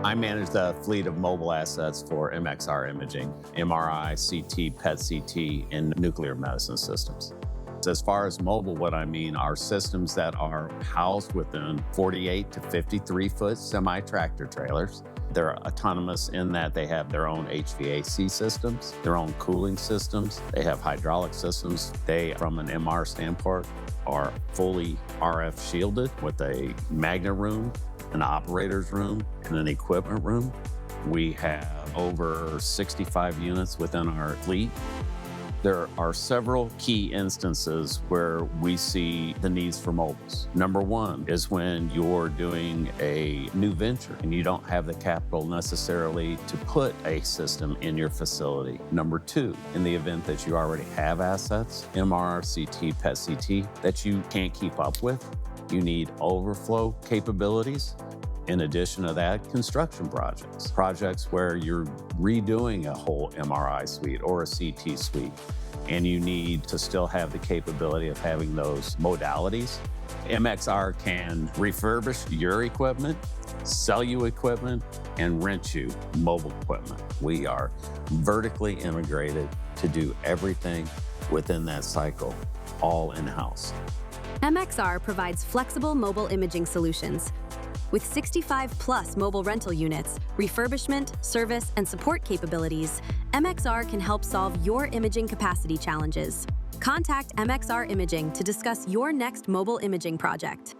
I manage the fleet of mobile assets for MXR Imaging, MRI, CT, PET-CT, and nuclear medicine systems. As far as mobile, what I mean are systems that are housed within 48 to 53-foot semi-tractor trailers. They're autonomous in that they have their own HVAC systems, their own cooling systems. They have hydraulic systems. They, from an MR standpoint, are fully RF shielded with a magnet room, an operator's room, and an equipment room. We have over 65 units within our fleet. There are several key instances where we see the needs for mobiles. Number one is when you're doing a new venture and you don't have the capital necessarily to put a system in your facility. Number two, in the event that you already have assets, MR, CT, PET-CT, that you can't keep up with, you need overflow capabilities. In addition to that, construction projects where you're redoing a whole MRI suite or a CT suite, and you need to still have the capability of having those modalities. MXR can refurbish your equipment, sell you equipment, and rent you mobile equipment. We are vertically integrated to do everything within that cycle, all in-house. MXR provides flexible mobile imaging solutions. With 65-plus mobile rental units, refurbishment, service, and support capabilities, MXR can help solve your imaging capacity challenges. Contact MXR Imaging to discuss your next mobile imaging project.